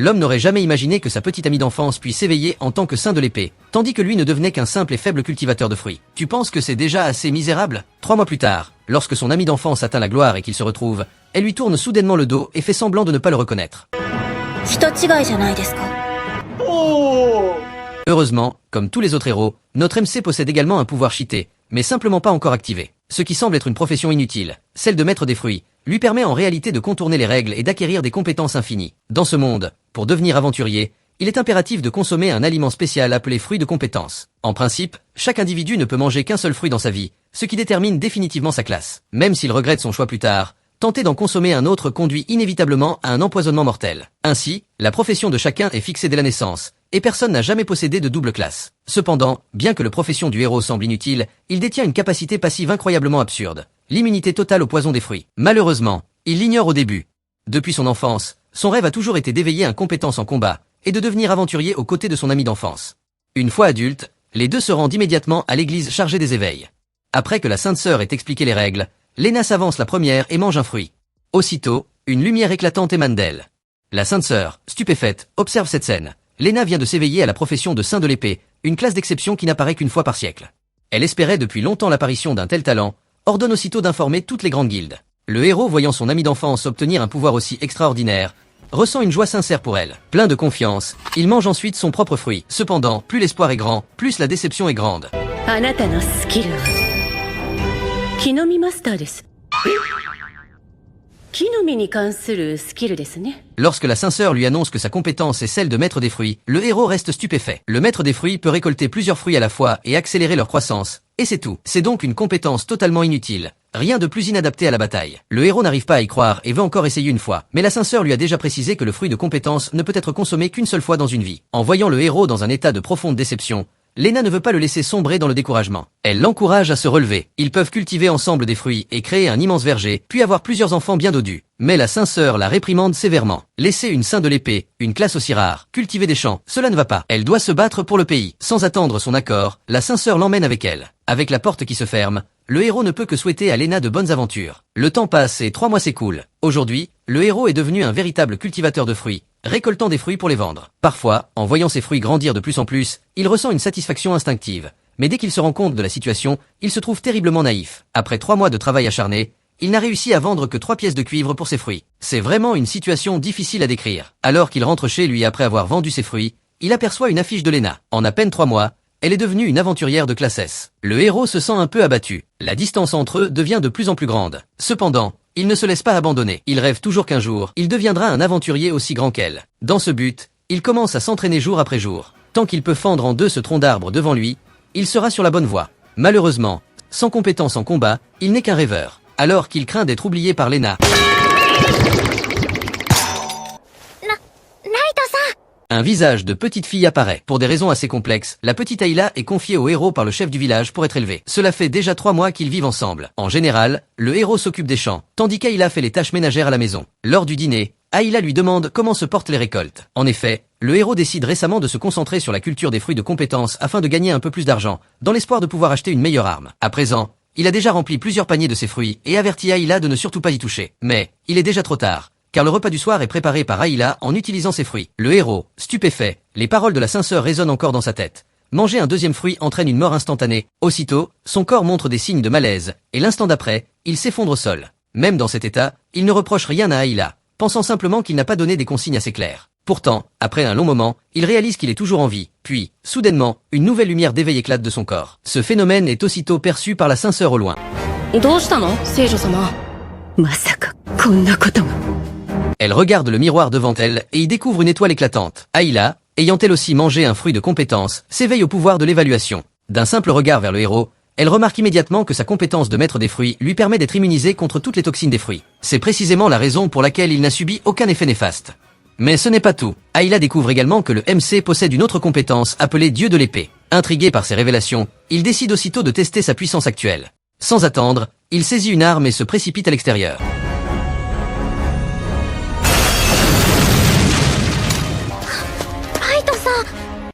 L'homme n'aurait jamais imaginé que sa petite amie d'enfance puisse s'éveiller en tant que saint de l'épée, tandis que lui ne devenait qu'un simple et faible cultivateur de fruits. Tu penses que c'est déjà assez misérable? 3 mois plus tard, lorsque son ami d'enfance atteint la gloire et qu'il se retrouve, elle lui tourne soudainement le dos et fait semblant de ne pas le reconnaître. Heureusement, comme tous les autres héros, notre MC possède également un pouvoir cheaté, mais simplement pas encore activé. Ce qui semble être une profession inutile, celle de maître des fruits, lui permet en réalité de contourner les règles et d'acquérir des compétences infinies. Dans ce monde, pour devenir aventurier, il est impératif de consommer un aliment spécial appelé fruit de compétence. En principe, chaque individu ne peut manger qu'un seul fruit dans sa vie, ce qui détermine définitivement sa classe. Même s'il regrette son choix plus tard, tenter d'en consommer un autre conduit inévitablement à un empoisonnement mortel. Ainsi, la profession de chacun est fixée dès la naissance, et personne n'a jamais possédé de double classe. Cependant, bien que la profession du héros semble inutile, il détient une capacité passive incroyablement absurde. L'immunité totale au poison des fruits. Malheureusement, il l'ignore au début. Depuis son enfance, son rêve a toujours été d'éveiller une compétence en combat, et de devenir aventurier aux côtés de son ami d'enfance. Une fois adulte, les deux se rendent immédiatement à l'église chargée des éveils. Après que la Sainte Sœur ait expliqué les règles, Lena s'avance la première et mange un fruit. Aussitôt, une lumière éclatante émane d'elle. La Sainte Sœur, stupéfaite, observe cette scène. Lena vient de s'éveiller à la profession de saint de l'épée, une classe d'exception qui n'apparaît qu'une fois par siècle. Elle espérait depuis longtemps l'apparition d'un tel talent, ordonne aussitôt d'informer toutes les grandes guildes. Le héros, voyant son ami d'enfance obtenir un pouvoir aussi extraordinaire, ressent une joie sincère pour elle. Plein de confiance, il mange ensuite son propre fruit. Cependant, plus l'espoir est grand, plus la déception est grande. Lorsque la Sainte Sœur lui annonce que sa compétence est celle de maître des fruits, le héros reste stupéfait. Le maître des fruits peut récolter plusieurs fruits à la fois et accélérer leur croissance. Et c'est tout. C'est donc une compétence totalement inutile. Rien de plus inadapté à la bataille. Le héros n'arrive pas à y croire et veut encore essayer une fois. Mais la Sainte Sœur lui a déjà précisé que le fruit de compétence ne peut être consommé qu'une seule fois dans une vie. En voyant le héros dans un état de profonde déception, Lena ne veut pas le laisser sombrer dans le découragement. Elle l'encourage à se relever. Ils peuvent cultiver ensemble des fruits et créer un immense verger, puis avoir plusieurs enfants bien dodus. Mais la Sainte Sœur la réprimande sévèrement. Laisser une saint de l'épée, une classe aussi rare, cultiver des champs, cela ne va pas. Elle doit se battre pour le pays. Sans attendre son accord, la Sainte Sœur l'emmène avec elle. Avec la porte qui se ferme, le héros ne peut que souhaiter à Lena de bonnes aventures. Le temps passe et 3 mois s'écoulent. Aujourd'hui, le héros est devenu un véritable cultivateur de fruits, récoltant des fruits pour les vendre. Parfois, en voyant ses fruits grandir de plus en plus, il ressent une satisfaction instinctive. Mais dès qu'il se rend compte de la situation, il se trouve terriblement naïf. Après 3 mois de travail acharné, il n'a réussi à vendre que 3 pièces de cuivre pour ses fruits. C'est vraiment une situation difficile à décrire. Alors qu'il rentre chez lui après avoir vendu ses fruits, il aperçoit une affiche de Lena. En à peine 3 mois, elle est devenue une aventurière de classe S. Le héros se sent un peu abattu. La distance entre eux devient de plus en plus grande. Cependant, il ne se laisse pas abandonner. Il rêve toujours qu'un jour, il deviendra un aventurier aussi grand qu'elle. Dans ce but, il commence à s'entraîner jour après jour. Tant qu'il peut fendre en deux ce tronc d'arbre devant lui, il sera sur la bonne voie. Malheureusement, sans compétence en combat, il n'est qu'un rêveur. Alors qu'il craint d'être oublié par Lena. Un visage de petite fille apparaît. Pour des raisons assez complexes, la petite Ayla est confiée au héros par le chef du village pour être élevée. Cela fait déjà 3 mois qu'ils vivent ensemble. En général, le héros s'occupe des champs, tandis qu'Ayla fait les tâches ménagères à la maison. Lors du dîner, Ayla lui demande comment se portent les récoltes. En effet, le héros décide récemment de se concentrer sur la culture des fruits de compétence afin de gagner un peu plus d'argent, dans l'espoir de pouvoir acheter une meilleure arme. À présent, il a déjà rempli plusieurs paniers de ses fruits et avertit Ayla de ne surtout pas y toucher. Mais, il est déjà trop tard, car le repas du soir est préparé par Ayla en utilisant ses fruits. Le héros, stupéfait, les paroles de la Sainte Sœur résonnent encore dans sa tête. Manger un deuxième fruit entraîne une mort instantanée. Aussitôt, son corps montre des signes de malaise, et l'instant d'après, il s'effondre au sol. Même dans cet état, il ne reproche rien à Ayla, pensant simplement qu'il n'a pas donné des consignes assez claires. Pourtant, après un long moment, il réalise qu'il est toujours en vie. Puis, soudainement, une nouvelle lumière d'éveil éclate de son corps. Ce phénomène est aussitôt perçu par la Sainte Sœur au loin. Elle regarde le miroir devant elle et y découvre une étoile éclatante. Ayla, ayant elle aussi mangé un fruit de compétence, s'éveille au pouvoir de l'évaluation. D'un simple regard vers le héros, elle remarque immédiatement que sa compétence de maître des fruits lui permet d'être immunisée contre toutes les toxines des fruits. C'est précisément la raison pour laquelle il n'a subi aucun effet néfaste. Mais ce n'est pas tout. Ayla découvre également que le MC possède une autre compétence appelée Dieu de l'épée. Intrigué par ces révélations, il décide aussitôt de tester sa puissance actuelle. Sans attendre, il saisit une arme et se précipite à l'extérieur.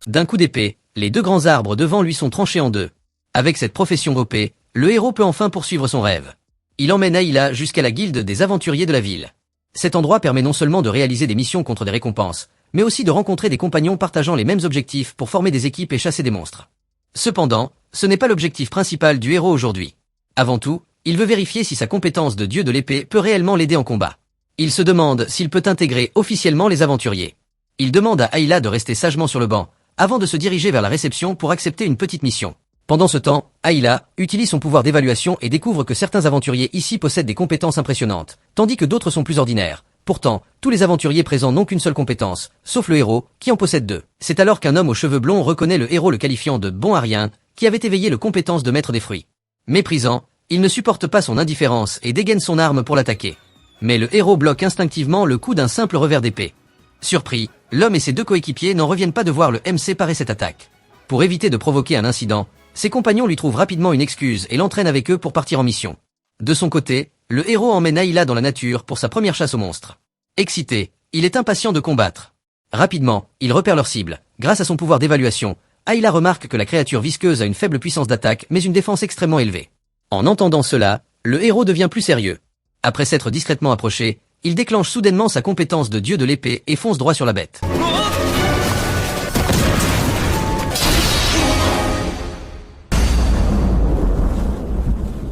D'un coup d'épée, les 2 grands arbres devant lui sont tranchés en 2. Avec cette profession OP, le héros peut enfin poursuivre son rêve. Il emmène Ayla jusqu'à la guilde des aventuriers de la ville. Cet endroit permet non seulement de réaliser des missions contre des récompenses, mais aussi de rencontrer des compagnons partageant les mêmes objectifs pour former des équipes et chasser des monstres. Cependant, ce n'est pas l'objectif principal du héros aujourd'hui. Avant tout, il veut vérifier si sa compétence de dieu de l'épée peut réellement l'aider en combat. Il se demande s'il peut intégrer officiellement les aventuriers. Il demande à Ayla de rester sagement sur le banc, avant de se diriger vers la réception pour accepter une petite mission. Pendant ce temps, Ayla utilise son pouvoir d'évaluation et découvre que certains aventuriers ici possèdent des compétences impressionnantes, tandis que d'autres sont plus ordinaires. Pourtant, tous les aventuriers présents n'ont qu'une seule compétence, sauf le héros, qui en possède deux. C'est alors qu'un homme aux cheveux blonds reconnaît le héros le qualifiant de bon à rien, qui avait éveillé le compétence de maître des fruits. Méprisant, il ne supporte pas son indifférence et dégaine son arme pour l'attaquer. Mais le héros bloque instinctivement le coup d'un simple revers d'épée. Surpris, l'homme et ses deux coéquipiers n'en reviennent pas de voir le MC parer cette attaque. Pour éviter de provoquer un incident, ses compagnons lui trouvent rapidement une excuse et l'entraînent avec eux pour partir en mission. De son côté, le héros emmène Ayla dans la nature pour sa première chasse aux monstres. Excité, il est impatient de combattre. Rapidement, il repère leur cible. Grâce à son pouvoir d'évaluation, Ayla remarque que la créature visqueuse a une faible puissance d'attaque mais une défense extrêmement élevée. En entendant cela, le héros devient plus sérieux. Après s'être discrètement approché, il déclenche soudainement sa compétence de dieu de l'épée et fonce droit sur la bête.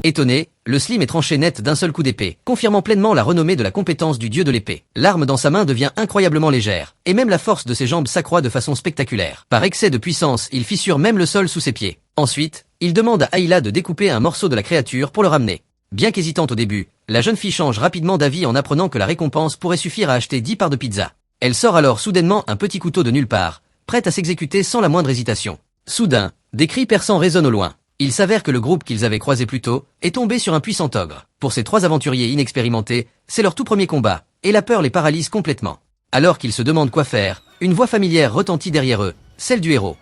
Étonné, le slim est tranché net d'un seul coup d'épée, confirmant pleinement la renommée de la compétence du dieu de l'épée. L'arme dans sa main devient incroyablement légère, et même la force de ses jambes s'accroît de façon spectaculaire. Par excès de puissance, il fissure même le sol sous ses pieds. Ensuite, il demande à Ayla de découper un morceau de la créature pour le ramener. Bien qu'hésitante au début, la jeune fille change rapidement d'avis en apprenant que la récompense pourrait suffire à acheter 10 parts de pizza. Elle sort alors soudainement un petit couteau de nulle part, prête à s'exécuter sans la moindre hésitation. Soudain, des cris perçants résonnent au loin. Il s'avère que le groupe qu'ils avaient croisé plus tôt est tombé sur un puissant ogre. Pour ces trois aventuriers inexpérimentés, c'est leur tout premier combat, et la peur les paralyse complètement. Alors qu'ils se demandent quoi faire, une voix familière retentit derrière eux, celle du héros.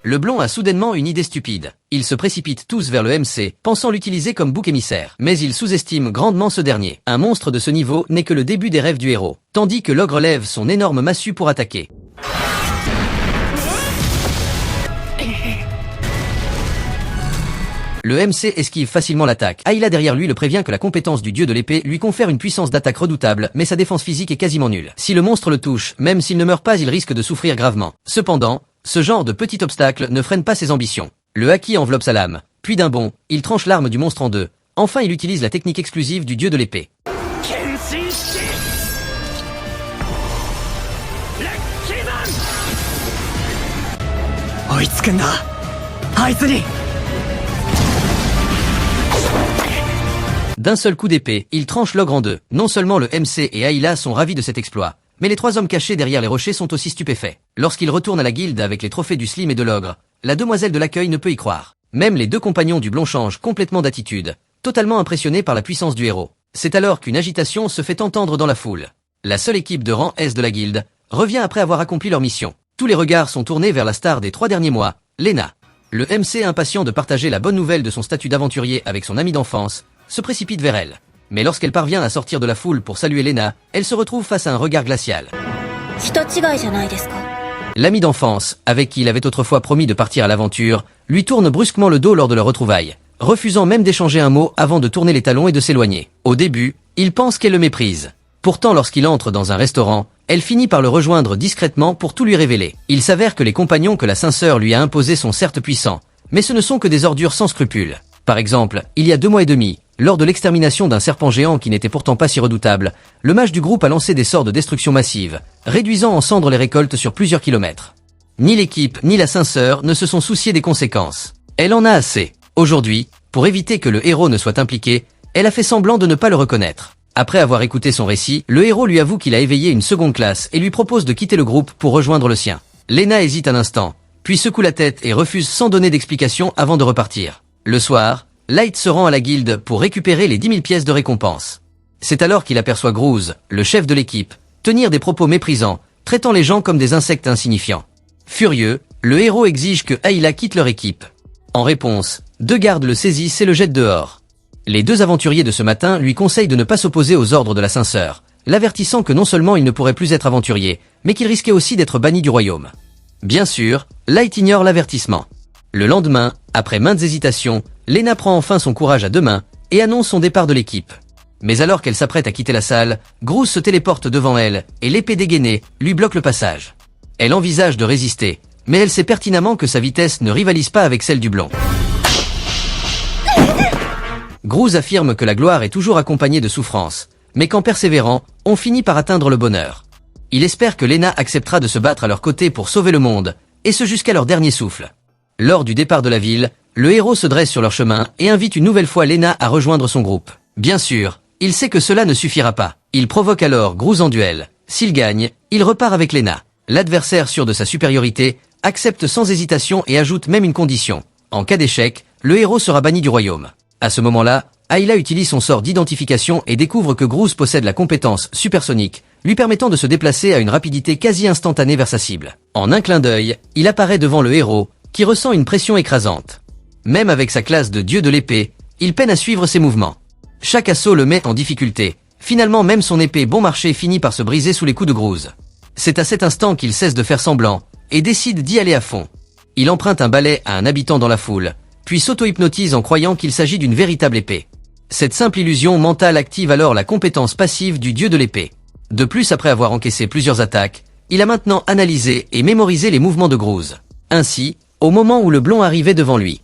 Le blond a soudainement une idée stupide. Ils se précipitent tous vers le MC, pensant l'utiliser comme bouc émissaire. Mais ils sous-estiment grandement ce dernier. Un monstre de ce niveau n'est que le début des rêves du héros, tandis que l'ogre lève son énorme massue pour attaquer. Le MC esquive facilement l'attaque. Ayla derrière lui le prévient que la compétence du dieu de l'épée lui confère une puissance d'attaque redoutable, mais sa défense physique est quasiment nulle. Si le monstre le touche, même s'il ne meurt pas, il risque de souffrir gravement. Cependant, ce genre de petit obstacle ne freine pas ses ambitions. Le haki enveloppe sa lame, puis d'un bond, il tranche l'arme du monstre en deux. Enfin il utilise la technique exclusive du dieu de l'épée. D'un seul coup d'épée, il tranche l'ogre en deux. Non seulement le MC et Ayla sont ravis de cet exploit, mais les trois hommes cachés derrière les rochers sont aussi stupéfaits. Lorsqu'ils retournent à la guilde avec les trophées du slim et de l'ogre, la demoiselle de l'accueil ne peut y croire. Même les deux compagnons du blond changent complètement d'attitude, totalement impressionnés par la puissance du héros. C'est alors qu'une agitation se fait entendre dans la foule. La seule équipe de rang S de la guilde revient après avoir accompli leur mission. Tous les regards sont tournés vers la star des 3 derniers mois, Lena. Le MC, impatient de partager la bonne nouvelle de son statut d'aventurier avec son ami d'enfance, se précipite vers elle. Mais lorsqu'elle parvient à sortir de la foule pour saluer Lena, elle se retrouve face à un regard glacial. L'ami d'enfance, avec qui il avait autrefois promis de partir à l'aventure, lui tourne brusquement le dos lors de leur retrouvaille, refusant même d'échanger un mot avant de tourner les talons et de s'éloigner. Au début, il pense qu'elle le méprise. Pourtant, lorsqu'il entre dans un restaurant, elle finit par le rejoindre discrètement pour tout lui révéler. Il s'avère que les compagnons que la Saint-Sœur lui a imposés sont certes puissants, mais ce ne sont que des ordures sans scrupules. Par exemple, il y a 2 mois et demi, lors de l'extermination d'un serpent géant qui n'était pourtant pas si redoutable, le mage du groupe a lancé des sorts de destruction massive, réduisant en cendres les récoltes sur plusieurs kilomètres. Ni l'équipe, ni la Saint-Sœur ne se sont souciés des conséquences. Elle en a assez. Aujourd'hui, pour éviter que le héros ne soit impliqué, elle a fait semblant de ne pas le reconnaître. Après avoir écouté son récit, le héros lui avoue qu'il a éveillé une seconde classe et lui propose de quitter le groupe pour rejoindre le sien. Lena hésite un instant, puis secoue la tête et refuse sans donner d'explication avant de repartir. Le soir, Light se rend à la guilde pour récupérer les 10 000 pièces de récompense. C'est alors qu'il aperçoit Groose, le chef de l'équipe, tenir des propos méprisants, traitant les gens comme des insectes insignifiants. Furieux, le héros exige que Ayla quitte leur équipe. En réponse, 2 gardes le saisissent et le jettent dehors. Les 2 aventuriers de ce matin lui conseillent de ne pas s'opposer aux ordres de la Saint-Sœur, l'avertissant que non seulement il ne pourrait plus être aventurier, mais qu'il risquait aussi d'être banni du royaume. Bien sûr, Light ignore l'avertissement. Le lendemain, après maintes hésitations, Lena prend enfin son courage à 2 mains et annonce son départ de l'équipe. Mais alors qu'elle s'apprête à quitter la salle, Groose se téléporte devant elle, et l'épée dégainée lui bloque le passage. Elle envisage de résister, mais elle sait pertinemment que sa vitesse ne rivalise pas avec celle du blond. Groose affirme que la gloire est toujours accompagnée de souffrance, mais qu'en persévérant, on finit par atteindre le bonheur. Il espère que Lena acceptera de se battre à leur côté pour sauver le monde, et ce jusqu'à leur dernier souffle. Lors du départ de la ville, le héros se dresse sur leur chemin et invite une nouvelle fois Lena à rejoindre son groupe. Bien sûr, il sait que cela ne suffira pas. Il provoque alors Groose en duel. S'il gagne, il repart avec Lena. L'adversaire, sûr de sa supériorité, accepte sans hésitation et ajoute même une condition. En cas d'échec, le héros sera banni du royaume. À ce moment-là, Ayla utilise son sort d'identification et découvre que Groose possède la compétence supersonique, lui permettant de se déplacer à une rapidité quasi instantanée vers sa cible. En un clin d'œil, il apparaît devant le héros, qui ressent une pression écrasante. Même avec sa classe de dieu de l'épée, il peine à suivre ses mouvements. Chaque assaut le met en difficulté. Finalement, même son épée bon marché finit par se briser sous les coups de Groose. C'est à cet instant qu'il cesse de faire semblant, et décide d'y aller à fond. Il emprunte un balai à un habitant dans la foule, puis s'auto-hypnotise en croyant qu'il s'agit d'une véritable épée. Cette simple illusion mentale active alors la compétence passive du dieu de l'épée. De plus, après avoir encaissé plusieurs attaques, il a maintenant analysé et mémorisé les mouvements de Groose. Ainsi, au moment où le blond arrivait devant lui.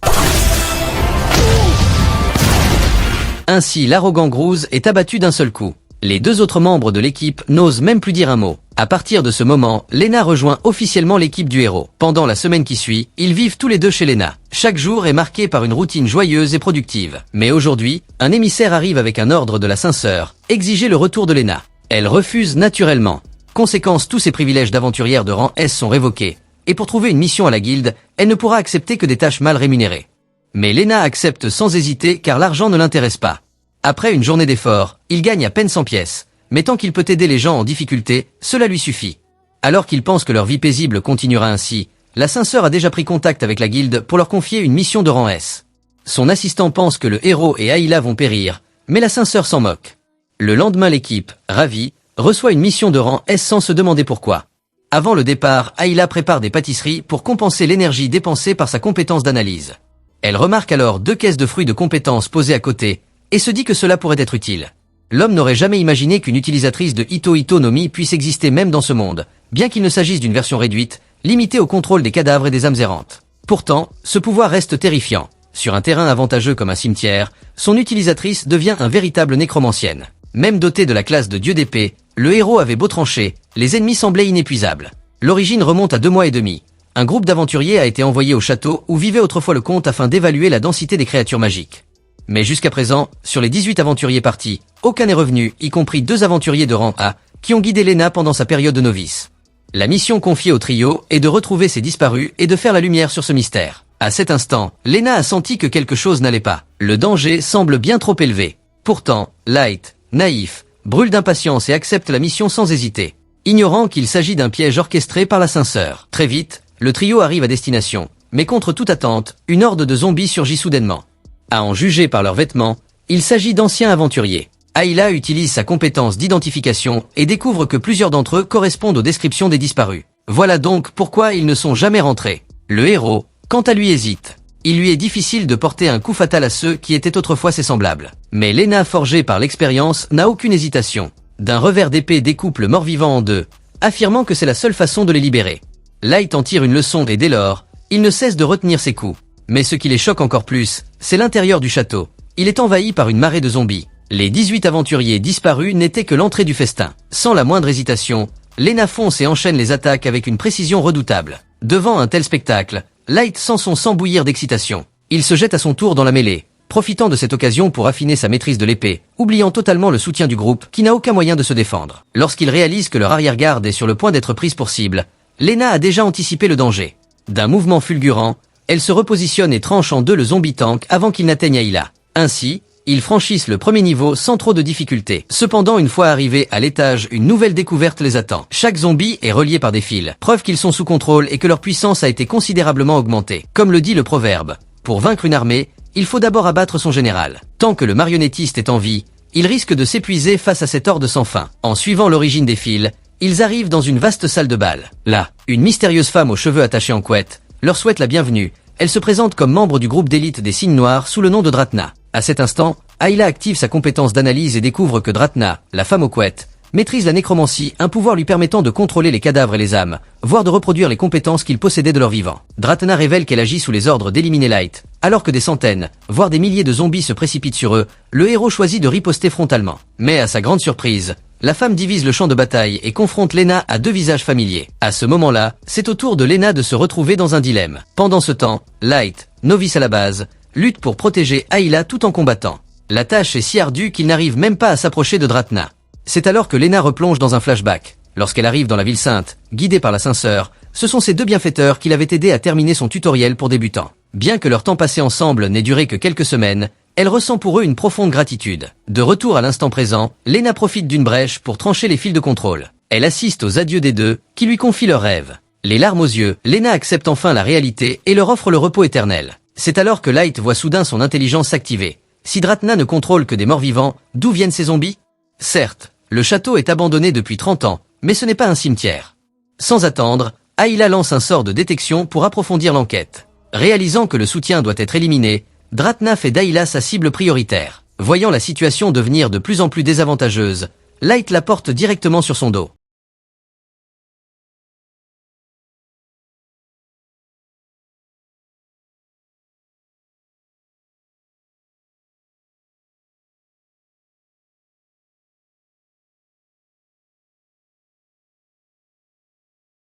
Ainsi, l'arrogant Groose est abattu d'un seul coup. Les deux autres membres de l'équipe n'osent même plus dire un mot. À partir de ce moment, Lena rejoint officiellement l'équipe du héros. Pendant la semaine qui suit, ils vivent tous les deux chez Lena. Chaque jour est marqué par une routine joyeuse et productive. Mais aujourd'hui, un émissaire arrive avec un ordre de la Saint-Sœur, exiger le retour de Lena. Elle refuse naturellement. Conséquence, tous ses privilèges d'aventurière de rang S sont révoqués. Et pour trouver une mission à la guilde, elle ne pourra accepter que des tâches mal rémunérées. Mais Lena accepte sans hésiter car l'argent ne l'intéresse pas. Après une journée d'efforts, il gagne à peine 100 pièces. Mais tant qu'il peut aider les gens en difficulté, cela lui suffit. Alors qu'il pense que leur vie paisible continuera ainsi, la Saint-Sœur a déjà pris contact avec la guilde pour leur confier une mission de rang S. Son assistant pense que le héros et Ayla vont périr, mais la Saint-Sœur s'en moque. Le lendemain, l'équipe, ravie, reçoit une mission de rang S sans se demander pourquoi. Avant le départ, Ayla prépare des pâtisseries pour compenser l'énergie dépensée par sa compétence d'analyse. Elle remarque alors 2 caisses de fruits de compétences posées à côté, et se dit que cela pourrait être utile. L'homme n'aurait jamais imaginé qu'une utilisatrice de Ito Ito no Mi puisse exister même dans ce monde, bien qu'il ne s'agisse d'une version réduite, limitée au contrôle des cadavres et des âmes errantes. Pourtant, ce pouvoir reste terrifiant. Sur un terrain avantageux comme un cimetière, son utilisatrice devient un véritable nécromancienne. Même doté de la classe de dieu d'épée, le héros avait beau trancher, les ennemis semblaient inépuisables. L'origine remonte à 2 mois et demi. Un groupe d'aventuriers a été envoyé au château où vivait autrefois le comte afin d'évaluer la densité des créatures magiques. Mais jusqu'à présent, sur les 18 aventuriers partis, aucun n'est revenu, y compris 2 aventuriers de rang A, qui ont guidé Lena pendant sa période de novice. La mission confiée au trio est de retrouver ces disparus et de faire la lumière sur ce mystère. À cet instant, Lena a senti que quelque chose n'allait pas. Le danger semble bien trop élevé. Pourtant, Light, naïf, brûle d'impatience et accepte la mission sans hésiter, ignorant qu'il s'agit d'un piège orchestré par la Saint-Sœur. Très vite, le trio arrive à destination, mais contre toute attente, une horde de zombies surgit soudainement. À en juger par leurs vêtements, il s'agit d'anciens aventuriers. Ayla utilise sa compétence d'identification et découvre que plusieurs d'entre eux correspondent aux descriptions des disparus. Voilà donc pourquoi ils ne sont jamais rentrés. Le héros, quant à lui, hésite. Il lui est difficile de porter un coup fatal à ceux qui étaient autrefois ses semblables. Mais Lena, forgée par l'expérience, n'a aucune hésitation. D'un revers d'épée découpe le mort-vivant en 2, affirmant que c'est la seule façon de les libérer. Light en tire une leçon et dès lors, il ne cesse de retenir ses coups. Mais ce qui les choque encore plus, c'est l'intérieur du château. Il est envahi par une marée de zombies. Les 18 aventuriers disparus n'étaient que l'entrée du festin. Sans la moindre hésitation, Lena fonce et enchaîne les attaques avec une précision redoutable. Devant un tel spectacle, Light sent son sang bouillir d'excitation. Il se jette à son tour dans la mêlée, profitant de cette occasion pour affiner sa maîtrise de l'épée, oubliant totalement le soutien du groupe qui n'a aucun moyen de se défendre. Lorsqu'il réalise que leur arrière-garde est sur le point d'être prise pour cible, Lena a déjà anticipé le danger. D'un mouvement fulgurant, elle se repositionne et tranche en 2 le zombie tank avant qu'il n'atteigne Ayla. Ainsi, ils franchissent le premier niveau sans trop de difficultés. Cependant, une fois arrivés à l'étage, une nouvelle découverte les attend. Chaque zombie est relié par des fils, preuve qu'ils sont sous contrôle et que leur puissance a été considérablement augmentée. Comme le dit le proverbe, pour vaincre une armée, il faut d'abord abattre son général. Tant que le marionnettiste est en vie, il risque de s'épuiser face à cette horde sans fin. En suivant l'origine des fils, ils arrivent dans une vaste salle de bal. Là, une mystérieuse femme aux cheveux attachés en couette leur souhaite la bienvenue. Elle se présente comme membre du groupe d'élite des Signes Noirs sous le nom de Dratna. À cet instant, Ayla active sa compétence d'analyse et découvre que Dratna, la femme aux couettes, maîtrise la nécromancie, un pouvoir lui permettant de contrôler les cadavres et les âmes, voire de reproduire les compétences qu'il possédait de leur vivant. Dratna révèle qu'elle agit sous les ordres d'éliminer Light. Alors que des centaines, voire des milliers de zombies se précipitent sur eux, le héros choisit de riposter frontalement. Mais à sa grande surprise, la femme divise le champ de bataille et confronte Lena à deux visages familiers. À ce moment-là, c'est au tour de Lena de se retrouver dans un dilemme. Pendant ce temps, Light, novice à la base, lutte pour protéger Ayla tout en combattant. La tâche est si ardue qu'il n'arrive même pas à s'approcher de Dratna. C'est alors que Lena replonge dans un flashback. Lorsqu'elle arrive dans la ville sainte, guidée par la Saint-Sœur, ce sont ces deux bienfaiteurs qui l'avaient aidé à terminer son tutoriel pour débutants. Bien que leur temps passé ensemble n'ait duré que quelques semaines, elle ressent pour eux une profonde gratitude. De retour à l'instant présent, Lena profite d'une brèche pour trancher les fils de contrôle. Elle assiste aux adieux des deux, qui lui confient leurs rêves. Les larmes aux yeux, Lena accepte enfin la réalité et leur offre le repos éternel. C'est alors que Light voit soudain son intelligence s'activer. Si Dratna ne contrôle que des morts vivants, d'où viennent ces zombies? Certes, le château est abandonné depuis 30 ans, mais ce n'est pas un cimetière. Sans attendre, Ayla lance un sort de détection pour approfondir l'enquête. Réalisant que le soutien doit être éliminé, Dratna fait d'Ayla sa cible prioritaire. Voyant la situation devenir de plus en plus désavantageuse, Light la porte directement sur son dos.